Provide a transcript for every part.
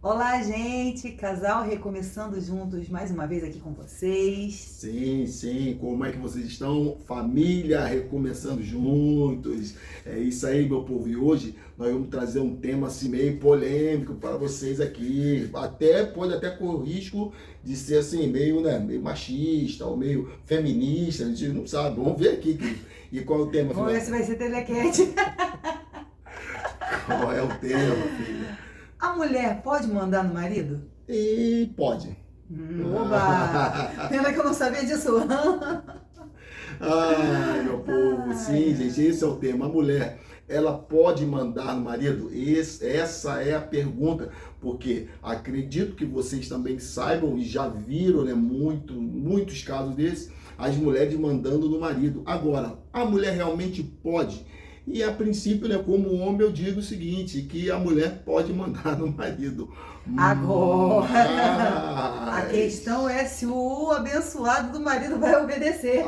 Olá, gente! Casal recomeçando juntos mais uma vez aqui com vocês. Sim, como é que vocês estão? Família recomeçando juntos. É isso aí, meu povo. E hoje nós vamos trazer um tema assim meio polêmico para vocês aqui. Pode até correr o risco de ser assim meio, meio machista ou meio feminista. A gente não sabe. Vamos ver aqui. E qual é o tema, Vamos ver se vai ser telequete. Qual é o tema, filha? A mulher pode mandar no marido? E pode. Oba! Pena que eu não sabia disso. Ai, meu povo, sim, gente, esse é o tema. A mulher, ela pode mandar no marido? Essa é a pergunta, porque acredito que vocês também saibam e já viram, muitos casos desses, as mulheres mandando no marido. Agora, a mulher realmente pode? E a princípio, como homem, eu digo o seguinte, que a mulher pode mandar no marido. Agora, a questão é se o abençoado do marido vai obedecer.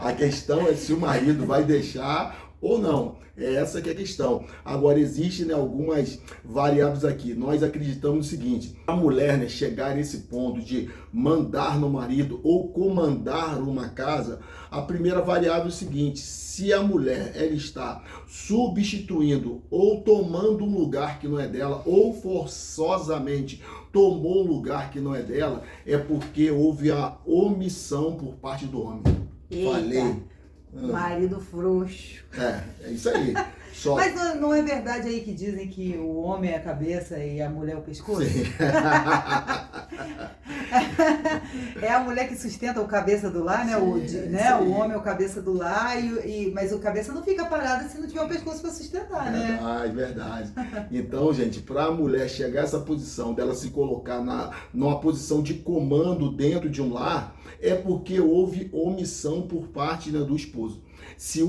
A questão é se o marido vai deixar ou não. Essa que é a questão. Agora, existem algumas variáveis aqui. Nós acreditamos no seguinte: a mulher chegar nesse ponto de mandar no marido ou comandar uma casa, a primeira variável é o seguinte: se a mulher ela está substituindo ou tomando um lugar que não é dela, ou forçosamente tomou um lugar que não é dela, é porque houve a omissão por parte do homem. Eita. Falei. Marido frouxo. É isso aí. Mas não é verdade aí que dizem que o homem é a cabeça e a mulher é o pescoço? Sim. É a mulher que sustenta o cabeça do lar, né? O homem é o cabeça do lar, mas o cabeça não fica parado se não tiver o pescoço para sustentar, né? Verdade. Então, gente, para a mulher chegar a essa posição, dela se colocar numa posição de comando dentro de um lar, é porque houve omissão por parte do esposo. Se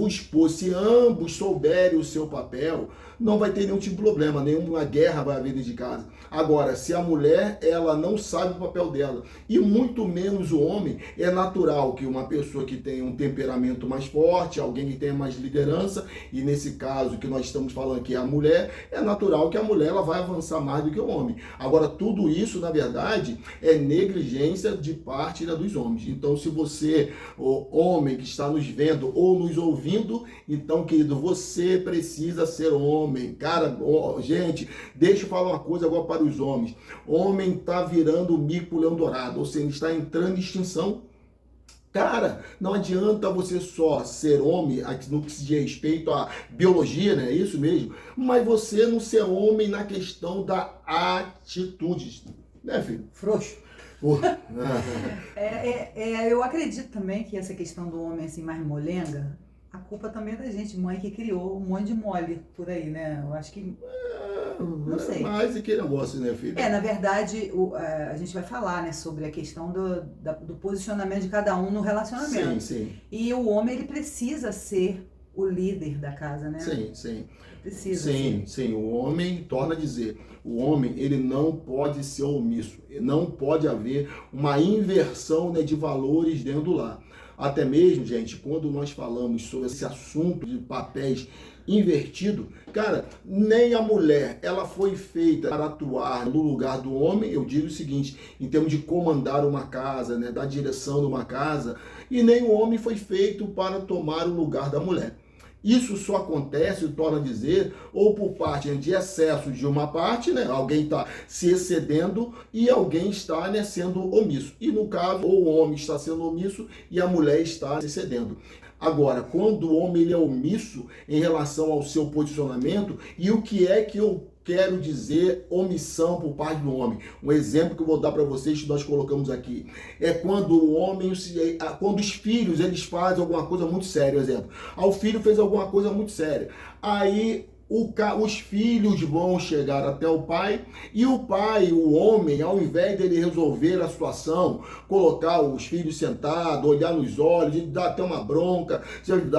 ambos souberem o seu papel, não vai ter nenhum tipo de problema, nenhuma guerra vai haver dentro de casa. Agora, se a mulher, ela não sabe o papel dela, e muito menos o homem, é natural que uma pessoa que tenha um temperamento mais forte, alguém que tenha mais liderança, e nesse caso que nós estamos falando aqui, a mulher, é natural que a mulher ela vai avançar mais do que o homem. Agora, tudo isso, na verdade, é negligência de parte dos homens. Então, se você, o homem que está nos vendo ou nos ouvindo, então, querido, você precisa ser homem. Cara, gente, deixa eu falar uma coisa agora para os homens. Homem está virando o mico leão dourado, ou seja, está entrando em extinção. Cara, não adianta você só ser homem, no que se diz respeito à biologia, né? É isso mesmo. Mas você não ser homem na questão da atitude, né, filho? Frouxo. Eu acredito também que essa questão do homem assim mais molenga, a culpa também é da gente, mãe que criou um monte de mole por aí, né? Eu acho que... não sei. Mas que negócio, né, filho? Na verdade, a gente vai falar, né, sobre a questão do posicionamento de cada um no relacionamento. Sim. E o homem, ele precisa ser o líder da casa, né? Sim. Precisa. Sim. O homem, torna a dizer, o homem, ele não pode ser omisso. Não pode haver uma inversão, de valores dentro do lar. Até mesmo, gente, quando nós falamos sobre esse assunto de papéis invertido, cara, nem a mulher, ela foi feita para atuar no lugar do homem, eu digo o seguinte, em termos de comandar uma casa, dar direção de uma casa, e nem o homem foi feito para tomar o lugar da mulher. Isso só acontece, torna a dizer, ou por parte de excesso de uma parte, alguém está se excedendo e alguém está sendo omisso. E no caso, ou o homem está sendo omisso e a mulher está se excedendo. Agora, quando o homem ele é omisso em relação ao seu posicionamento, e o que é que eu quero dizer omissão por parte do homem? Um exemplo que eu vou dar para vocês que nós colocamos aqui é quando o homem, quando os filhos eles fazem alguma coisa muito séria, exemplo. O filho fez alguma coisa muito séria. Aí os filhos vão chegar até o pai e o pai, o homem, ao invés dele resolver a situação, colocar os filhos sentados, olhar nos olhos, dar até uma bronca,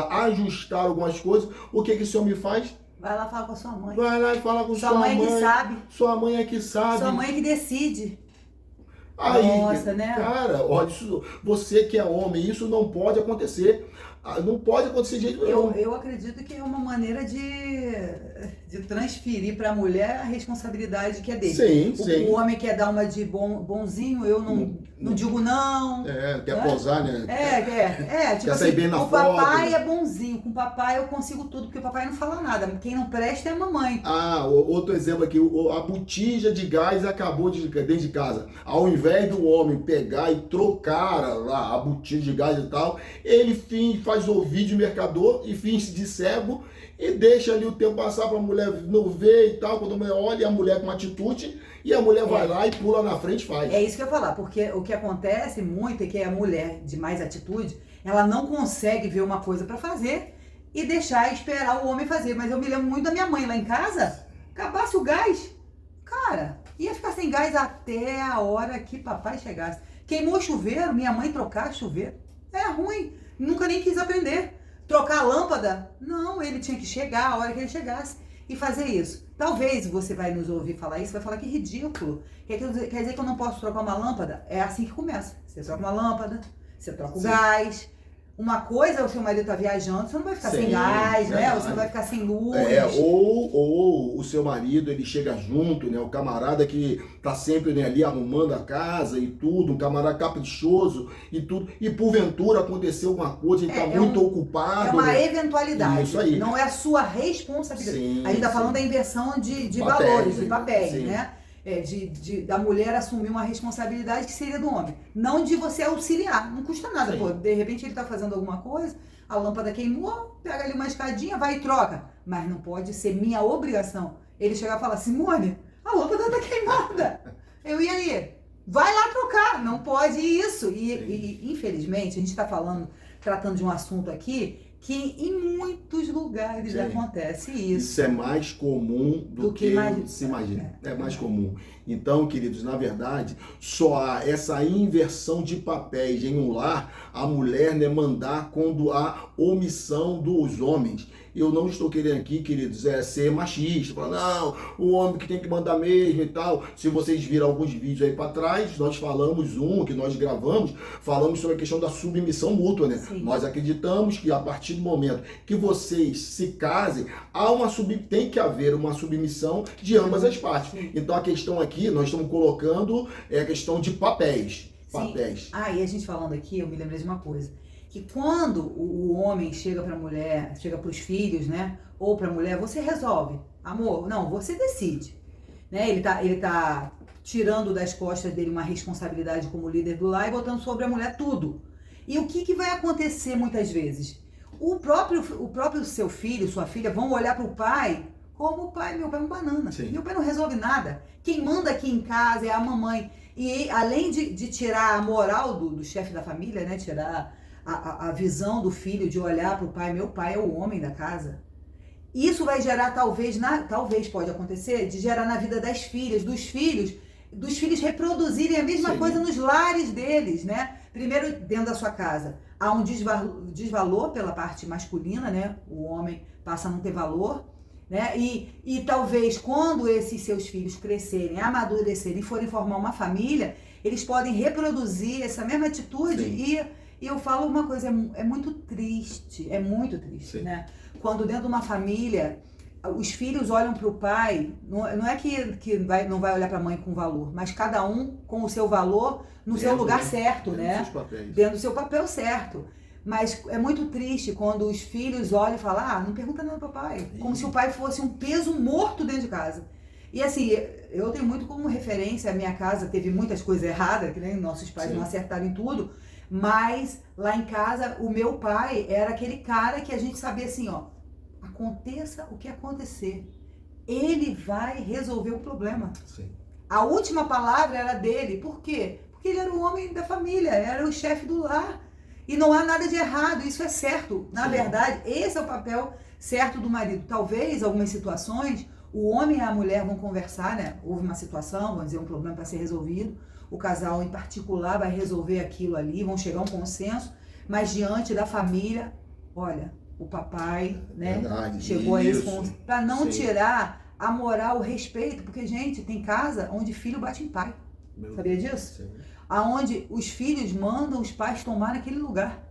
ajustar algumas coisas, o que esse homem faz? Vai lá falar com a sua mãe. Vai lá e fala com sua mãe. Sua mãe que sabe. Sua mãe é que sabe. Sua mãe é que decide. Aí, nossa, né? Cara, olha, você que é homem, isso não pode acontecer. Não pode acontecer de jeito nenhum. Eu acredito que é uma maneira de de transferir para a mulher a responsabilidade que é dele. Sim, sim. O homem quer dar uma de bonzinho, eu não digo não. Quer posar, né? Tipo sair assim, bem na o papai foto. é bonzinho, com o papai eu consigo tudo, porque o papai não fala nada. Quem não presta é a mamãe. Outro exemplo aqui, a botija de gás acabou dentro de casa. Ao invés do homem pegar e trocar lá a botija de gás e tal, ele faz ouvido de mercador e finge de cego e deixa ali o tempo passar para a mulher não ver e tal. Quando a mulher olha, a mulher com uma atitude, e a mulher vai lá e pula na frente e faz. É isso que eu ia falar, porque o que acontece muito é que a mulher de mais atitude, ela não consegue ver uma coisa para fazer e deixar esperar o homem fazer. Mas eu me lembro muito da minha mãe lá em casa, acabasse o gás, cara, ia ficar sem gás até a hora que papai chegasse. Queimou o chuveiro, minha mãe trocar chuveiro, é ruim, nunca nem quis aprender. Trocar a lâmpada? Não, ele tinha que chegar a hora que ele chegasse e fazer isso. Talvez você vai nos ouvir falar isso, vai falar que ridículo. Quer dizer que eu não posso trocar uma lâmpada? É assim que começa. Você troca uma lâmpada, você troca o gás. Uma coisa é o seu marido tá viajando, você não vai ficar sem gás, né? Você não vai ficar sem luz. Ou o seu marido, ele chega junto, né? O camarada que tá sempre, né, ali arrumando a casa e tudo, um camarada caprichoso e tudo. E porventura aconteceu alguma coisa, ele tá muito ocupado. É uma né? eventualidade. Isso aí. Não é a sua responsabilidade. Sim, a gente tá falando da inversão de valores, de papéis, sim. né? Da mulher assumir uma responsabilidade que seria do homem. Não de você auxiliar. Não custa nada. Sim. Pô, de repente ele tá fazendo alguma coisa, a lâmpada queimou, pega ali uma escadinha, vai e troca. Mas não pode ser minha obrigação ele chegar e falar, Simone, a lâmpada tá queimada. E aí? Vai lá trocar. Não pode isso. E infelizmente, a gente tá tratando de um assunto aqui que em muitos lugares acontece isso. Isso é mais comum do que se imagina. É mais comum. Então, queridos, na verdade, só há essa inversão de papéis em um lar, a mulher, né, mandar quando há omissão dos homens. Eu não estou querendo aqui, queridos, ser machista, falar, não, o homem que tem que mandar mesmo e tal. Se vocês viram alguns vídeos aí para trás, nós falamos que nós gravamos, falamos sobre a questão da submissão mútua, né? Sim. Nós acreditamos que a partir do momento que vocês se casem, tem que haver uma submissão de ambas as partes. Sim. Então a questão aqui, nós estamos colocando a questão de papéis. Papéis. E a gente falando aqui, eu me lembrei de uma coisa. Que quando o homem chega para a mulher, chega para os filhos, né? Ou para a mulher, você resolve. Amor, não, você decide. Né? Ele tá tirando das costas dele uma responsabilidade como líder do lar e botando sobre a mulher tudo. E o que vai acontecer muitas vezes? O próprio seu filho, sua filha, vão olhar para o pai como meu pai é uma banana. Sim. Meu pai não resolve nada. Quem manda aqui em casa é a mamãe. E além de tirar a moral do chefe da família, né? Tirar a visão do filho de olhar para o pai, meu pai é o homem da casa. Isso vai gerar, talvez pode acontecer, de gerar na vida das filhas, dos filhos reproduzirem a mesma coisa nos lares deles, né? Primeiro, dentro da sua casa, há um desvalor pela parte masculina, né? O homem passa a não ter valor, né? E talvez quando esses seus filhos crescerem, amadurecerem e forem formar uma família, eles podem reproduzir essa mesma atitude. E eu falo uma coisa, é muito triste, né? Quando dentro de uma família, os filhos olham para o pai, não é que não vai olhar para a mãe com valor, mas cada um com o seu valor no seu lugar certo, né? Dentro do seu papel certo. Mas é muito triste quando os filhos olham e falam, não pergunta nada para o papai. Como se o pai fosse um peso morto dentro de casa. E assim, eu tenho muito como referência, a minha casa teve muitas coisas erradas, que nem nossos pais não acertaram em tudo, mas lá em casa o meu pai era aquele cara que a gente sabia assim, aconteça o que acontecer, ele vai resolver o problema. Sim. A última palavra era dele. Por quê? Porque ele era o homem da família, era o chefe do lar. E não há nada de errado, isso é certo. Na verdade, esse é o papel certo do marido. Talvez, algumas situações, o homem e a mulher vão conversar, né? Houve uma situação, vamos dizer, um problema para ser resolvido. O casal em particular vai resolver aquilo ali, vão chegar a um consenso. Mas diante da família, olha, o papai, né? Chegou a esse consenso. Para não tirar a moral, o respeito. Porque, gente, tem casa onde filho bate em pai. Sabia disso? Sim. Aonde os filhos mandam os pais tomar naquele lugar.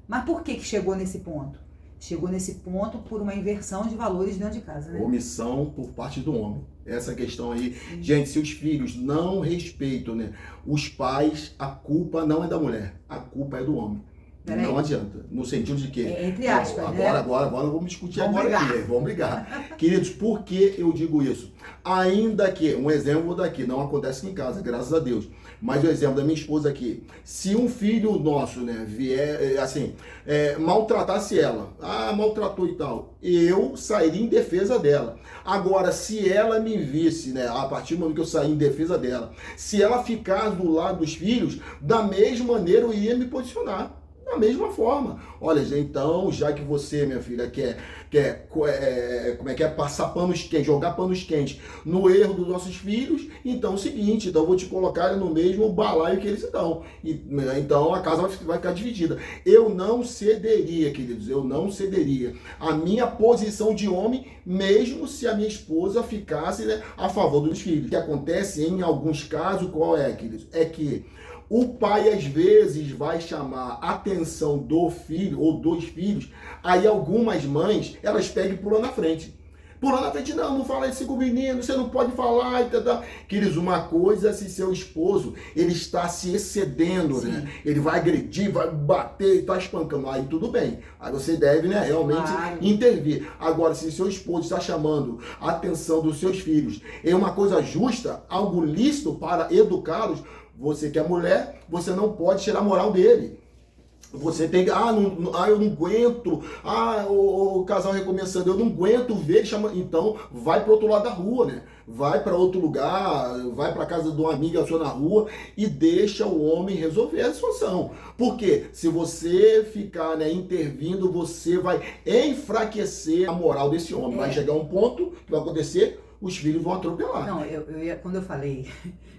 Mas por que chegou nesse ponto? chegou nesse ponto por uma inversão de valores dentro de casa, né? Omissão por parte do homem. Essa questão aí. Gente, se os filhos não respeitam, né, os pais, a culpa não é da mulher, a culpa é do homem. Peraí. Não adianta. No sentido de que... Entre aspas, agora vamos discutir vamos agora brigar. aqui. Vamos brigar. Queridos, por que eu digo isso? Ainda que, um exemplo daqui, não acontece aqui em casa, graças a Deus. Mas o exemplo da minha esposa aqui, se um filho nosso, né, vier, assim, maltratasse ela, maltratou e tal, eu sairia em defesa dela. Agora, se ela me visse, né, a partir do momento que eu sair em defesa dela, se ela ficar do lado dos filhos, da mesma maneira eu iria me posicionar. Da mesma forma. Olha, então, já que você, minha filha, quer passar panos quentes, jogar panos quentes no erro dos nossos filhos, então é o seguinte, então eu vou te colocar no mesmo balaio que eles estão. Então a casa vai ficar dividida. Eu não cederia, queridos, eu não cederia a minha posição de homem, mesmo se a minha esposa ficasse, né, a favor dos filhos. O que acontece em alguns casos, qual é, queridos? É que o pai, às vezes, vai chamar a atenção do filho ou dos filhos, aí algumas mães, elas pegam e pulam na frente. Pulando na frente, não fala isso com o menino, você não pode falar, entendeu? Queridos, uma coisa, se seu esposo, ele está se excedendo, sim, né? Ele vai agredir, vai bater, está espancando, aí tudo bem. Aí você deve, né, realmente intervir. Agora, se seu esposo está chamando a atenção dos seus filhos em uma coisa justa, algo lícito para educá-los, você que é mulher, você não pode tirar a moral dele. Você tem, eu não aguento, o casal recomeçando, eu não aguento ver ele chamando, então vai para outro lado da rua, né? Vai para outro lugar, vai para casa de uma amiga sua na rua e deixa o homem resolver a situação. Porque se você ficar, né, intervindo, você vai enfraquecer a moral desse homem. Vai chegar um ponto que vai acontecer, os filhos vão atropelar. Não, quando eu falei,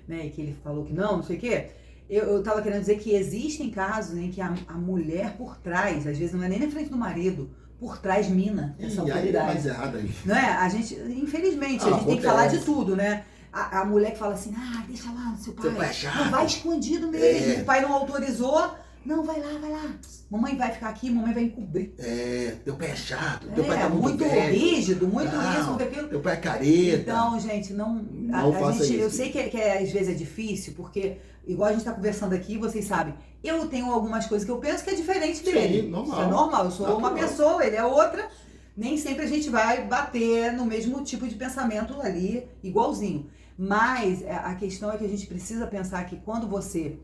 né, que ele falou que não sei o quê, eu estava querendo dizer que existem casos em que a mulher por trás, às vezes não é nem na frente do marido, por trás mina essa autoridade. Aí é mais errado aí. Não é? A gente, infelizmente, a gente tem que falar de tudo, né? A mulher que fala assim, deixa lá, seu pai é chato. Não, vai escondido mesmo, o pai não autorizou, não, vai lá. Mamãe vai ficar aqui, mamãe vai encobrir. Teu pai é chato, teu pai tá muito rígido, muito isso, muito aquilo. Teu pai é careta. Então, gente, não faça isso. Eu sei que às vezes é difícil, porque, igual a gente tá conversando aqui, vocês sabem, eu tenho algumas coisas que eu penso que é diferente dele. Sim, normal. Isso é normal, eu sou uma pessoa, ele é outra. Nem sempre a gente vai bater no mesmo tipo de pensamento ali, igualzinho. Mas a questão é que a gente precisa pensar que quando você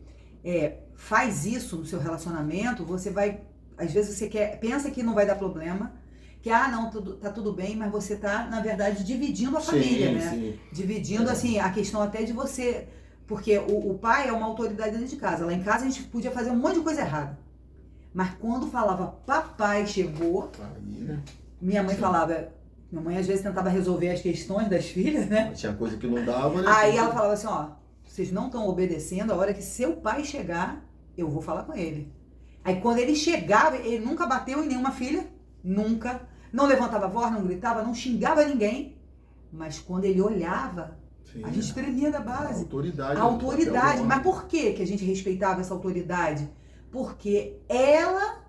faz isso no seu relacionamento, você vai, às vezes você pensa que não vai dar problema, que tá tudo bem, mas você tá, na verdade, dividindo a família, né? Sim. Dividindo, assim, a questão até de você, porque o pai é uma autoridade dentro de casa. Lá em casa a gente podia fazer um monte de coisa errada. Mas quando falava papai chegou, minha mãe falava, minha mãe às vezes tentava resolver as questões das filhas, né? Tinha coisa que não dava, né? Aí ela falava assim, vocês não estão obedecendo, a hora que seu pai chegar, eu vou falar com ele. Aí quando ele chegava, ele nunca bateu em nenhuma filha, nunca. Não levantava a voz, não gritava, não xingava ninguém. Mas quando ele olhava, a gente tremia da base. A autoridade. Mas por que a gente respeitava essa autoridade? Porque ela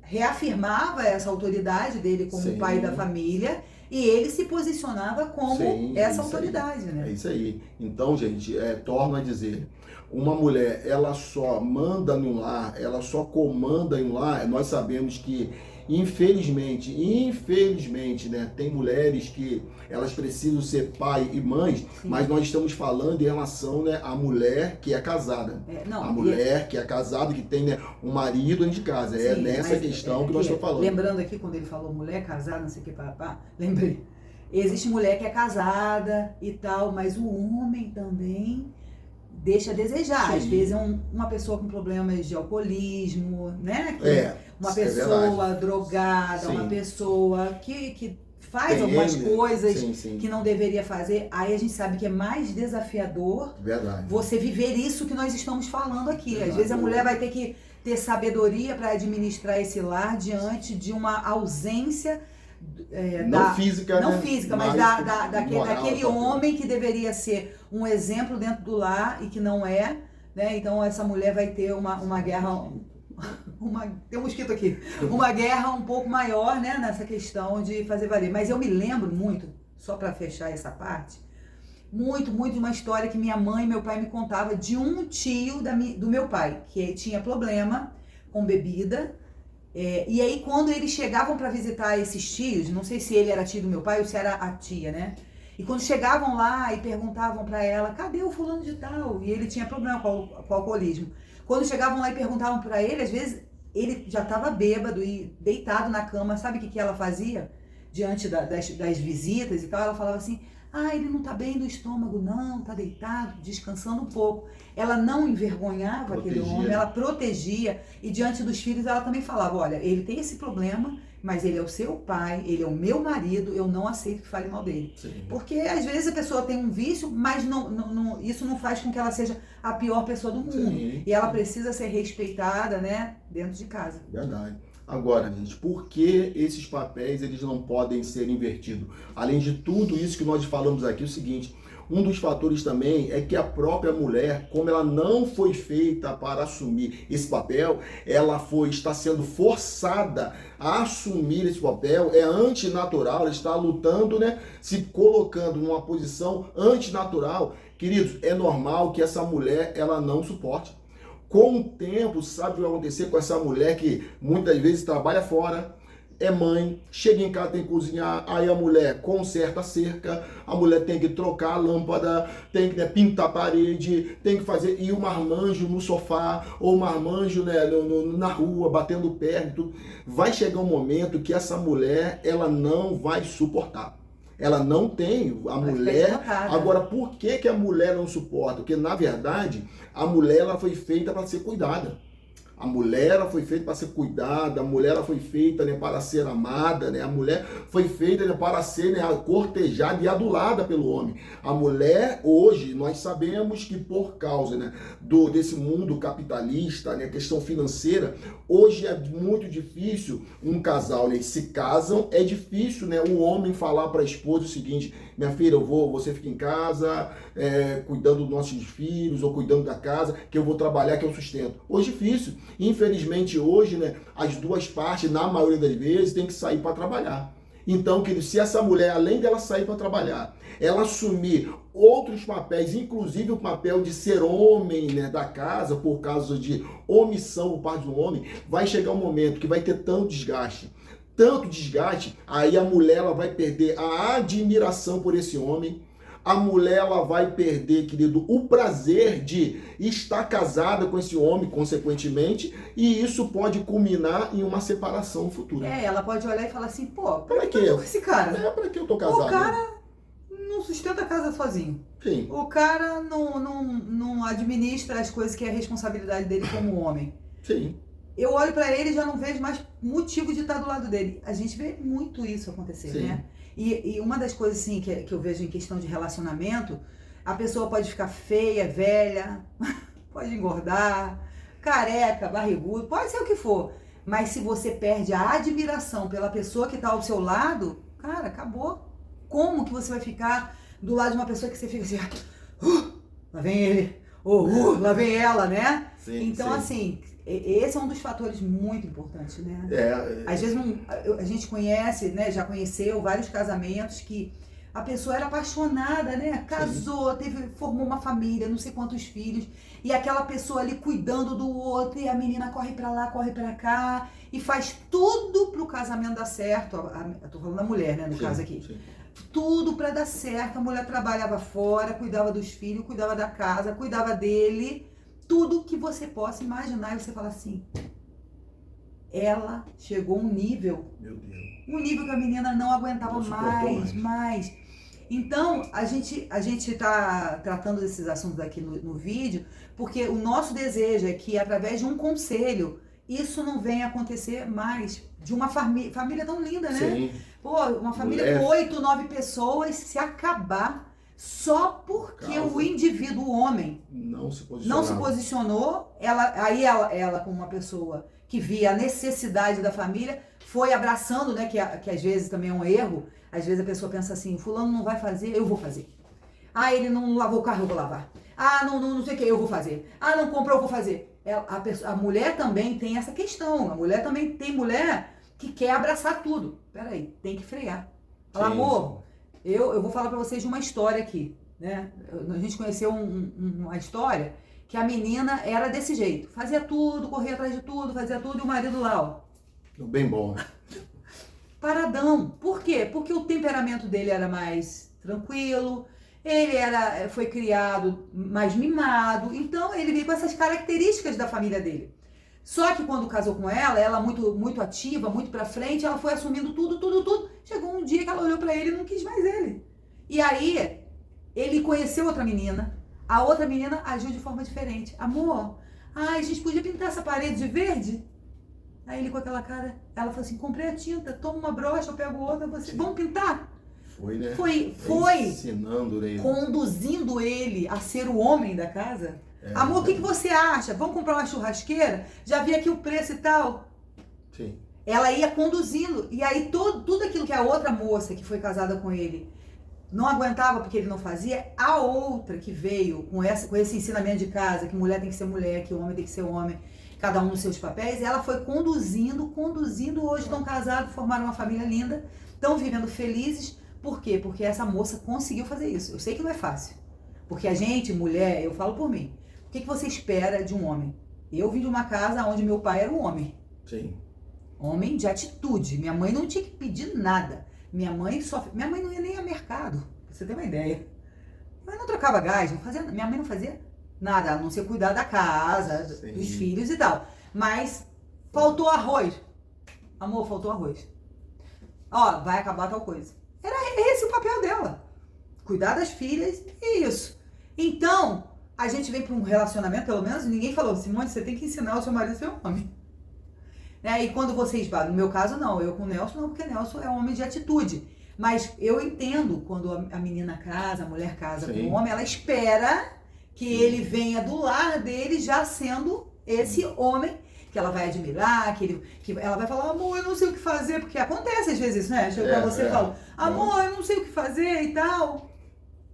reafirmava essa autoridade dele como o pai da família e ele se posicionava como essa autoridade, né? É isso aí. Então, gente, torno a dizer, uma mulher, ela só manda em um lar, ela só comanda em um lar, nós sabemos que infelizmente, né, tem mulheres que elas precisam ser pai e mãe, mas nós estamos falando em relação, né, à mulher que é casada. A mulher que é casada, que tem, né, um marido dentro de casa. É nessa questão que nós estamos falando. Lembrando aqui, quando ele falou mulher casada, não sei o que, lembrei. Existe mulher que é casada e tal, mas o homem também deixa a desejar. Às vezes é uma pessoa com problemas de alcoolismo, né? Uma pessoa drogada, uma pessoa que faz algumas coisas que não deveria fazer. Aí a gente sabe que é mais desafiador você viver isso que nós estamos falando aqui. Às vezes a mulher vai ter que ter sabedoria para administrar esse lar diante de uma ausência não física, mas daquele homem que deveria ser um exemplo dentro do lar e que não é, né? Então essa mulher vai ter uma guerra tem um mosquito aqui, uma guerra um pouco maior, né, nessa questão de fazer valer. Mas eu me lembro muito, só para fechar essa parte, muito de uma história que minha mãe e meu pai me contavam de um tio do meu pai, que tinha problema com bebida. E aí quando eles chegavam para visitar esses tios, não sei se ele era tio do meu pai ou se era a tia, né? E quando chegavam lá e perguntavam para ela, cadê o fulano de tal? E ele tinha problema com o alcoolismo. Quando chegavam lá e perguntavam para ele, às vezes ele já estava bêbado e deitado na cama. Sabe o que ela fazia diante das visitas e tal? Ela falava assim, ele não tá bem do estômago, não, tá deitado, descansando um pouco. Ela não envergonhava aquele homem, ela protegia. E diante dos filhos ela também falava, olha, ele tem esse problema, mas ele é o seu pai, ele é o meu marido, eu não aceito que fale mal dele. Sim. Porque às vezes a pessoa tem um vício, mas isso não faz com que ela seja a pior pessoa do mundo. Sim. E ela precisa ser respeitada, né, dentro de casa. Verdade. Agora, gente, por que esses papéis eles não podem ser invertidos? Além de tudo isso que nós falamos aqui, é o seguinte, um dos fatores também é que a própria mulher, como ela não foi feita para assumir esse papel, está sendo forçada a assumir esse papel, é antinatural, ela está lutando, né, se colocando numa posição antinatural. Queridos, é normal que essa mulher, ela não suporte. Com o tempo, sabe o que vai acontecer com essa mulher que muitas vezes trabalha fora, é mãe, chega em casa, tem que cozinhar, aí a mulher conserta a cerca, a mulher tem que trocar a lâmpada, tem que, né, pintar a parede, tem que fazer ir um marmanjo no sofá, ou um marmanjo, né, na rua, batendo perna e tudo. Vai chegar um momento que essa mulher, ela não vai suportar. Ela não tem, a mulher... Agora, por que a mulher não suporta? Porque, na verdade, a mulher ela foi feita para ser cuidada. A mulher ela foi feita para ser cuidada, a mulher ela foi feita, né, para ser amada, né? A mulher foi feita, né, para ser, né, cortejada e adulada pelo homem. A mulher, hoje, nós sabemos que por causa, né, desse mundo capitalista, né, questão financeira, hoje é muito difícil um casal, né, se casam, é difícil, né, o homem falar para a esposa o seguinte, minha filha, você fica em casa, cuidando dos nossos filhos, ou cuidando da casa, que eu vou trabalhar, que eu sustento. Hoje é difícil. Infelizmente, hoje, né, as duas partes, na maioria das vezes, tem que sair para trabalhar. Então, se essa mulher, além dela sair para trabalhar, ela assumir outros papéis, inclusive o papel de ser homem, né, da casa, por causa de omissão por parte do homem, vai chegar um momento que vai ter tanto desgaste, aí a mulher ela vai perder a admiração por esse homem, a mulher ela vai perder, querido, o prazer de estar casada com esse homem, consequentemente, e isso pode culminar em uma separação futura. Ela pode olhar e falar assim, pô, pra que eu tô com esse cara? Pra que eu tô casado? O cara não sustenta a casa sozinho. Sim. O cara não administra as coisas que é a responsabilidade dele como homem. Sim. Eu olho pra ele e já não vejo mais motivo de estar do lado dele. A gente vê muito isso acontecer, Sim. né? E uma das coisas assim, que eu vejo em questão de relacionamento, a pessoa pode ficar feia, velha, pode engordar, careca, barrigudo, pode ser o que for. Mas se você perde a admiração pela pessoa que está ao seu lado, cara, acabou. Como que você vai ficar do lado de uma pessoa que você fica assim, lá vem ele, lá vem ela, né? Sim, então, sim. assim, esse é um dos fatores muito importantes, né? Às vezes a gente conhece, né? Já conheceu vários casamentos que a pessoa era apaixonada, né? Casou, formou uma família, não sei quantos filhos, e aquela pessoa ali cuidando do outro, e a menina corre pra lá, corre pra cá, e faz tudo pro casamento dar certo. Eu tô falando da mulher, né? No caso aqui. Sim. Tudo pra dar certo. A mulher trabalhava fora, cuidava dos filhos, cuidava da casa, cuidava dele. Tudo que você possa imaginar, e você fala assim, ela chegou a um nível, Meu Deus. Um nível que a menina não aguentava Não suportou mais. Então, a gente tá tratando desses assuntos aqui no vídeo, porque o nosso desejo é que, através de um conselho, isso não venha acontecer mais. De uma família tão linda, né? Sim. Pô, uma família com 8, 9 pessoas se acabar só porque o indivíduo, o homem, não se posicionou. Ela, como uma pessoa que via a necessidade da família, foi abraçando, né? Que às vezes também é um erro. Às vezes a pessoa pensa assim, fulano não vai fazer, eu vou fazer. Ele não lavou o carro, eu vou lavar. Não sei o que, eu vou fazer. Não comprou, eu vou fazer. a mulher também tem essa questão. A mulher também tem mulher que quer abraçar tudo. Peraí, tem que frear. Fala, amor, eu vou falar pra vocês de uma história aqui, né? A gente conheceu uma história que a menina era desse jeito. Fazia tudo, corria atrás de tudo, fazia tudo, e o marido lá, ó. Bem bom. Paradão. Por quê? Porque o temperamento dele era mais tranquilo, ele foi criado mais mimado, então ele veio com essas características da família dele. Só que quando casou com ela muito, muito ativa, muito pra frente, ela foi assumindo tudo. Chegou um dia que ela olhou pra ele e não quis mais ele. E aí, ele conheceu outra menina, a outra menina agiu de forma diferente. Amor, a gente podia pintar essa parede de verde? Aí ele com aquela cara, ela falou assim, comprei a tinta, toma uma brocha, eu pego outra, vamos pintar? Foi, né? Foi ensinando ele, conduzindo ele a ser o homem da casa. Amor, o que você acha? Vamos comprar uma churrasqueira? Já vi aqui o preço e tal. Sim. Ela ia conduzindo. E aí tudo aquilo que a outra moça que foi casada com ele não aguentava porque ele não fazia, a outra que veio com esse ensinamento de casa, que mulher tem que ser mulher, que homem tem que ser homem, cada um nos seus papéis, ela foi conduzindo. Hoje estão casados, formaram uma família linda, estão vivendo felizes. Por quê? Porque essa moça conseguiu fazer isso. Eu sei que não é fácil. Porque a gente, mulher, eu falo por mim. O que você espera de um homem? Eu vim de uma casa onde meu pai era um homem. Sim. Homem de atitude. Minha mãe não tinha que pedir nada. Minha mãe não ia nem ao mercado, pra você ter uma ideia. Minha mãe não trocava gás, minha mãe não fazia nada, a não ser cuidar da casa, Sim. dos filhos e tal. Mas faltou arroz. Amor, faltou arroz. Ó, vai acabar tal coisa. Era esse o papel dela. Cuidar das filhas e isso. Então, a gente vem para um relacionamento, pelo menos, ninguém falou, Simone, você tem que ensinar o seu marido a ser homem. Né? E quando vocês no meu caso não, eu com o Nelson não, porque Nelson é um homem de atitude. Mas eu entendo quando a menina casa, a mulher casa com o homem, ela espera que ele venha do lar dele já sendo esse homem que ela vai admirar, que ela vai falar, amor, eu não sei o que fazer, porque acontece às vezes isso, né? Chega pra você e fala, amor, eu não sei o que fazer e tal.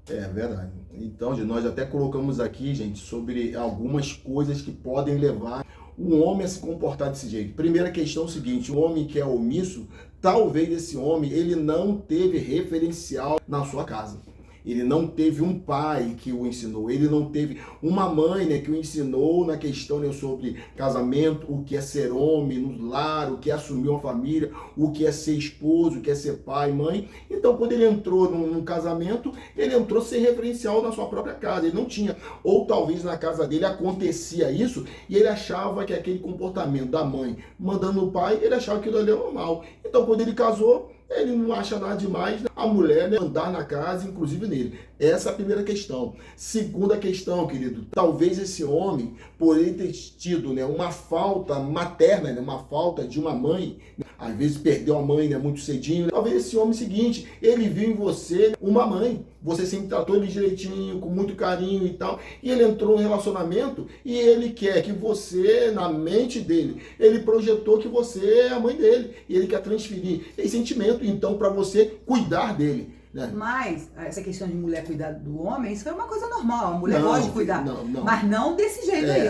É verdade. Então, nós até colocamos aqui, gente, sobre algumas coisas que podem levar o homem a se comportar desse jeito. Primeira questão é o seguinte, o homem que é omisso, talvez esse homem, ele não teve referencial na sua casa. Ele não teve um pai que o ensinou, ele não teve uma mãe, né, que o ensinou na questão, né, sobre casamento, o que é ser homem no lar, o que é assumir uma família, o que é ser esposo, o que é ser pai, mãe. Então, quando ele entrou num casamento, ele entrou sem referencial na sua própria casa, ele não tinha. Ou talvez na casa dele acontecia isso e ele achava que aquele comportamento da mãe mandando o pai, ele achava que aquilo ali era normal. Então, quando ele casou, ele não acha nada demais a mulher, né, andar na casa, inclusive nele. Essa é a primeira questão. Segunda questão, querido, talvez esse homem, por ele ter tido, né, uma falta materna, né, uma falta de uma mãe, né, às vezes perdeu a mãe, né, muito cedinho, talvez esse homem seguinte, ele viu em você uma mãe, você sempre tratou ele direitinho, com muito carinho e tal, e ele entrou no relacionamento e ele quer que você, na mente dele, ele projetou que você é a mãe dele, e ele quer transferir esse sentimento, então, para você cuidar dele. Né? Mas, essa questão de mulher cuidar do homem, isso é uma coisa normal. A mulher pode cuidar. Não. Mas não desse jeito aí.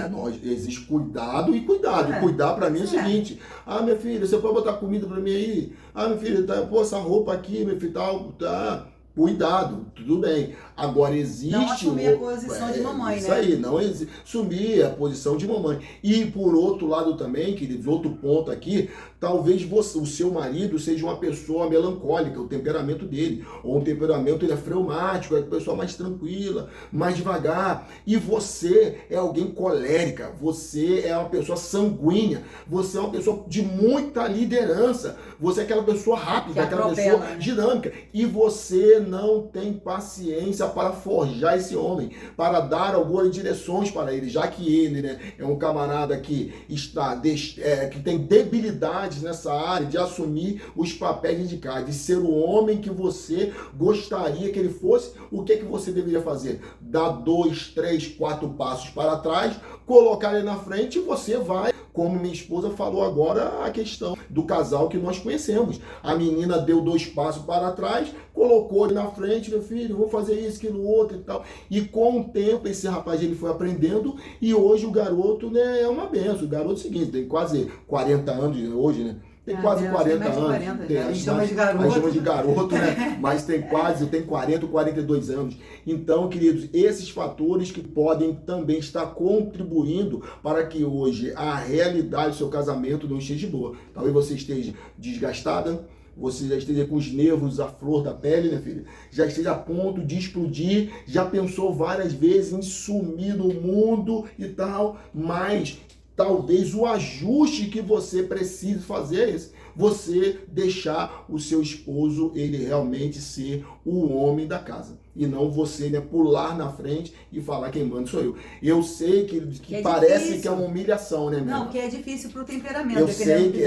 Existe cuidado e cuidado. Cuidar pra mim é o seguinte. Ah, minha filha, você pode botar comida pra mim aí? Ah, minha filha, pô, essa roupa aqui, minha filha, tá. Cuidado, tudo bem. Agora existe... Não assumir a posição de mamãe, isso né? Isso aí, não assumir a posição de mamãe. E por outro lado também, queridos, outro ponto aqui, talvez o seu marido seja uma pessoa melancólica, o temperamento dele. Ou um temperamento ele é fleumático, é uma pessoa mais tranquila, mais devagar. E você é alguém colérica, você é uma pessoa sanguínea, você é uma pessoa de muita liderança, você é aquela pessoa rápida, aquela pessoa dinâmica. E você não tem paciência para forjar esse homem, para dar algumas direções para ele, já que ele, né, é um camarada que que tem debilidades nessa área de assumir os papéis de casa, de ser o homem que você gostaria que ele fosse. O que você deveria fazer? Dar 2, 3, 4 passos para trás, colocar ele na frente e você vai Como minha esposa falou agora, a questão do casal que nós conhecemos. A menina deu 2 passos para trás, colocou ele na frente, meu filho, vou fazer isso, aquilo, outro e tal. E com o tempo, esse rapaz ele foi aprendendo e hoje o garoto, né, é uma benção. O garoto é o seguinte, tem quase 40 anos hoje, né? Tem quase 40 anos. 40, tem, a gente chama de garoto. A gente chama de garoto, né? Mas tem 40 ou 42 anos. Então, queridos, esses fatores que podem também estar contribuindo para que hoje a realidade do seu casamento não esteja boa. Talvez você esteja desgastada, você já esteja com os nervos à flor da pele, né, filha? Já esteja a ponto de explodir, já pensou várias vezes em sumir do mundo e tal, mas talvez o ajuste que você precise fazer é esse. Você deixar o seu esposo, ele realmente ser o homem da casa. E não você, né, pular na frente e falar quem manda sou eu. Eu sei que parece difícil. Que é uma humilhação, né, minha Não, que é difícil pro temperamento. Eu sei que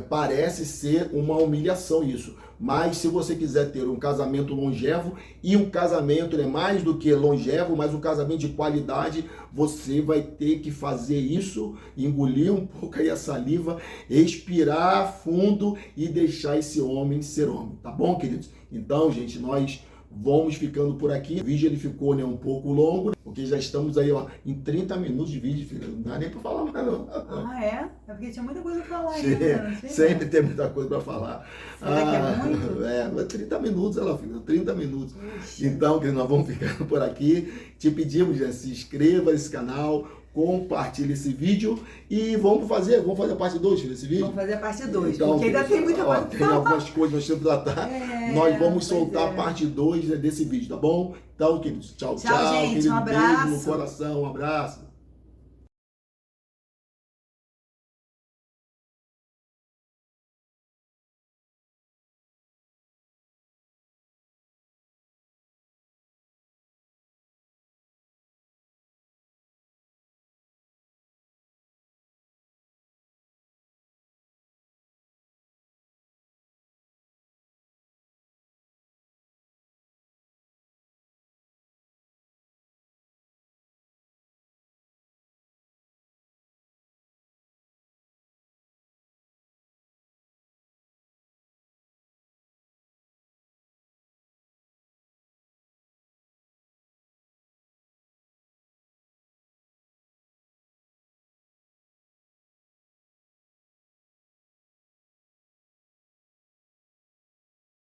parece ser uma humilhação isso. Mas se você quiser ter um casamento longevo, e um casamento é mais do que longevo, mas um casamento de qualidade, você vai ter que fazer isso, engolir um pouco aí a saliva, respirar fundo e deixar esse homem ser homem, tá bom, queridos? Então, gente, nós vamos ficando por aqui. O vídeo ele ficou, né, um pouco longo, porque já estamos aí, ó, em 30 minutos de vídeo, filho. Não dá nem para falar mais, não. Ah, é? É porque tinha muita coisa para falar ainda. Sempre tem muita coisa para falar. Será que é muito? É, 30 minutos, ela fica, 30 minutos. Puxa. Então, que nós vamos ficando por aqui. Te pedimos, já se inscreva nesse canal, compartilhe esse vídeo e vamos fazer a parte 2 desse vídeo? Vamos fazer a parte 2, então, porque ainda tem muita coisa. Tem algumas coisas que nós temos que tratar. Nós vamos soltar a parte 2 desse vídeo, tá bom? Então, queridos, tchau, Tchau, gente, querido, um abraço. beijo no coração, um abraço.